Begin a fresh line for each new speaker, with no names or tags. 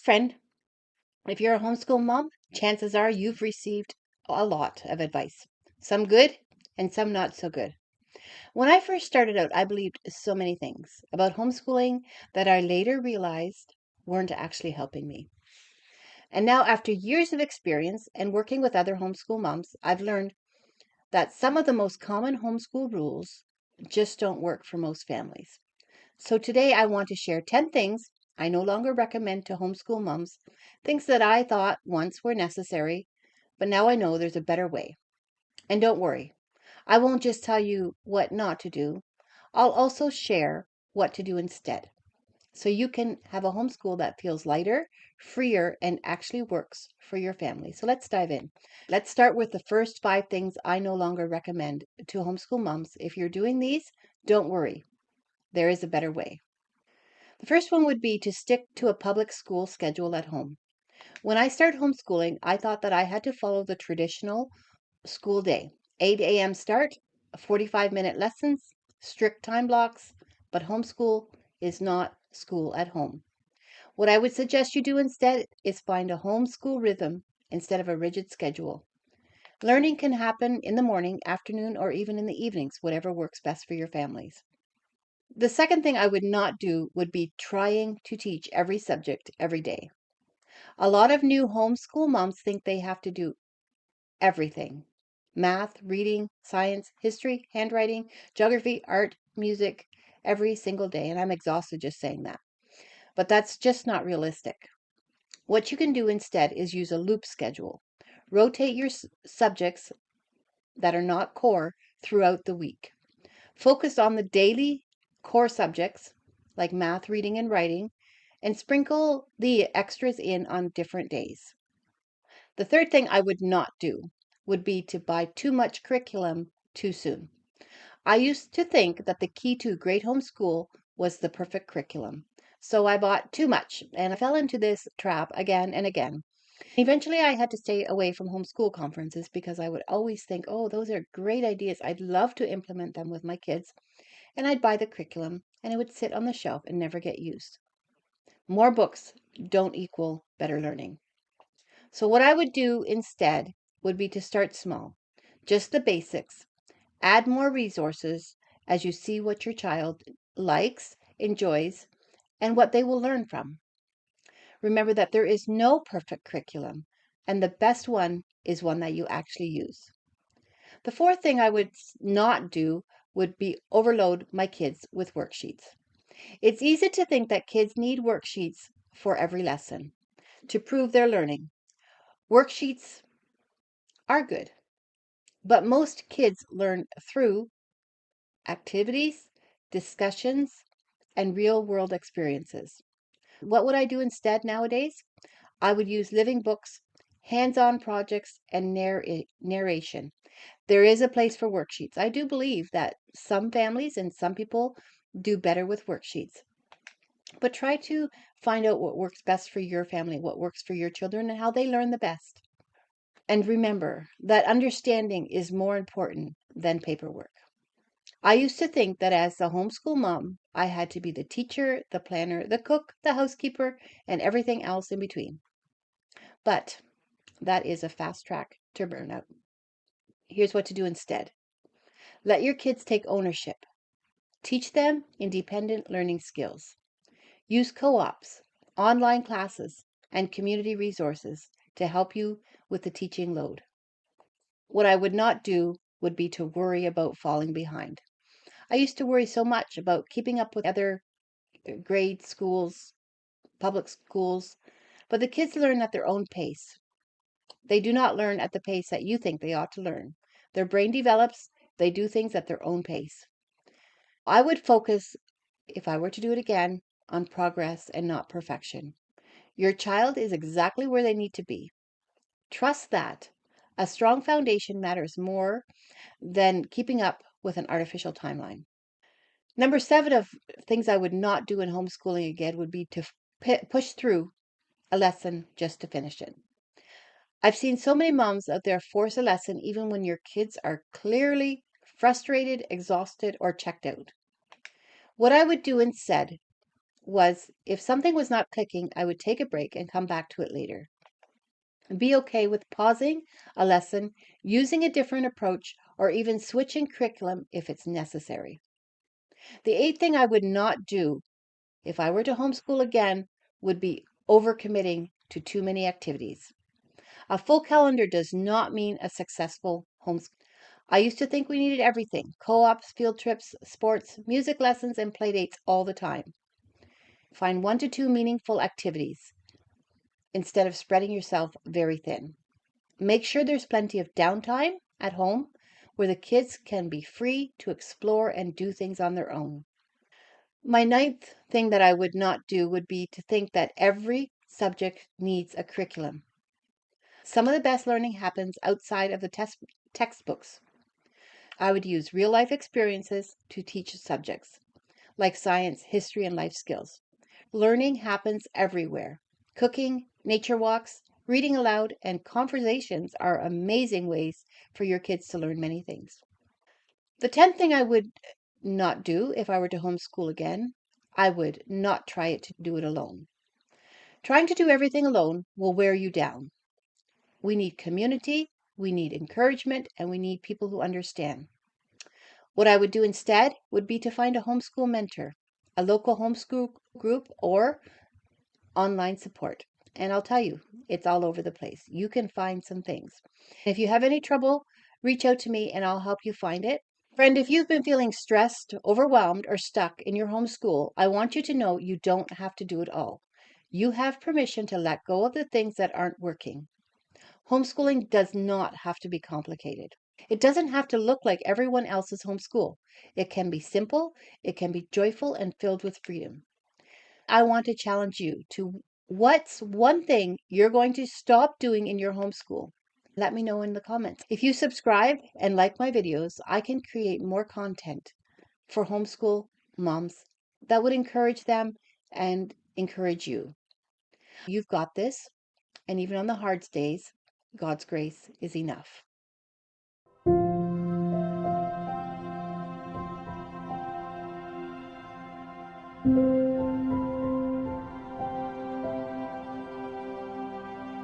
Friend, if you're a homeschool mom, chances are you've received a lot of advice, some good and some not so good. When I first started out, I believed so many things about homeschooling that I later realized weren't actually helping me. And now, after years of experience and working with other homeschool moms, I've learned that some of the most common homeschool rules just don't work for most families. So today I want to share 10 things I no longer recommend to homeschool moms, things that I thought once were necessary, but now I know there's a better way. And don't worry, I won't just tell you what not to do, I'll also share what to do instead. So you can have a homeschool that feels lighter, freer, and actually works for your family. So let's dive in. Let's start with the first 5 things I no longer recommend to homeschool moms. If you're doing these, don't worry, there is a better way. The first one would be to stick to a public school schedule at home. When I started homeschooling, I thought that I had to follow the traditional school day 8 a.m. start, 45-minute lessons, strict time blocks, but homeschool is not school at home. What I would suggest you do instead is find a homeschool rhythm instead of a rigid schedule. Learning can happen in the morning, afternoon, or even in the evenings, whatever works best for your families. The second thing I would not do would be trying to teach every subject every day. A lot of new homeschool moms think they have to do everything: math, reading, science, history, handwriting, geography, art, music, every single day. And I'm exhausted just saying that. But that's just not realistic. What you can do instead is use a loop schedule. Rotate your subjects that are not core throughout the week. Focus on the daily core subjects like math, reading, and writing, and sprinkle the extras in on different days. The third thing I would not do would be to buy too much curriculum too soon. I used to think that the key to great homeschool was the perfect curriculum. So I bought too much and I fell into this trap again and again. Eventually, I had to stay away from homeschool conferences because I would always think, oh, those are great ideas. I'd love to implement them with my kids. And I'd buy the curriculum and it would sit on the shelf and never get used. More books don't equal better learning. So, what I would do instead would be to start small, just the basics, add more resources as you see what your child likes, enjoys, and what they will learn from. Remember that there is no perfect curriculum, and the best one is one that you actually use. The fourth thing I would not do would be overload my kids with worksheets. It's easy to think that kids need worksheets for every lesson to prove their learning. Worksheets are good, but most kids learn through activities, discussions, and real world experiences. What would I do instead nowadays? I would use living books, hands on projects, and narration. There is a place for worksheets. I do believe that some families and some people do better with worksheets. But try to find out what works best for your family, what works for your children, and how they learn the best. And remember that understanding is more important than paperwork. I used to think that as a homeschool mom, I had to be the teacher, the planner, the cook, the housekeeper, and everything else in between. But that is a fast track to burnout. Here's what to do instead. Let your kids take ownership. Teach them independent learning skills. Use co-ops, online classes, and community resources to help you with the teaching load. What I would not do would be to worry about falling behind. I used to worry so much about keeping up with other grade schools, public schools, but the kids learn at their own pace. They do not learn at the pace that you think they ought to learn. Their brain develops, they do things at their own pace. I would focus, if I were to do it again, on progress and not perfection. Your child is exactly where they need to be. Trust that. A strong foundation matters more than keeping up with an artificial timeline. Number 7 of things I would not do in homeschooling again would be to push through a lesson just to finish it. I've seen so many moms out there force a lesson even when your kids are clearly frustrated, exhausted, or checked out. What I would do instead was if something was not clicking, I would take a break and come back to it later. Be okay with pausing a lesson, using a different approach, or even switching curriculum if it's necessary. The eighth thing I would not do if I were to homeschool again would be overcommitting to too many activities. A full calendar does not mean a successful homeschool. I used to think we needed everything: co ops, field trips, sports, music lessons, and play dates all the time. Find 1 to 2 meaningful activities instead of spreading yourself very thin. Make sure there's plenty of downtime at home where the kids can be free to explore and do things on their own. My ninth thing that I would not do would be to think that every subject needs a curriculum. Some of the best learning happens outside of the textbooks. I would use real life experiences to teach subjects like science, history, and life skills. Learning happens everywhere. Cooking, nature walks, reading aloud, and conversations are amazing ways for your kids to learn many things. The 10th thing I would not do if I were to homeschool again, I would not try to do it alone. Trying to do everything alone will wear you down. We need community, we need encouragement, and we need people who understand. What I would do instead would be to find a homeschool mentor, a local homeschool group, or online support. And I'll tell you, it's all over the place. You can find some things. If you have any trouble, reach out to me and I'll help you find it. Friend, if you've been feeling stressed, overwhelmed, or stuck in your homeschool, I want you to know you don't have to do it all. You have permission to let go of the things that aren't working. Homeschooling does not have to be complicated. It doesn't have to look like everyone else's homeschool. It can be simple, it can be joyful, and filled with freedom. I want to challenge you to: what's one thing you're going to stop doing in your homeschool? Let me know in the comments. If you subscribe and like my videos, I can create more content for homeschool moms that would encourage them and encourage you. You've got this, and even on the hard days, God's grace is enough.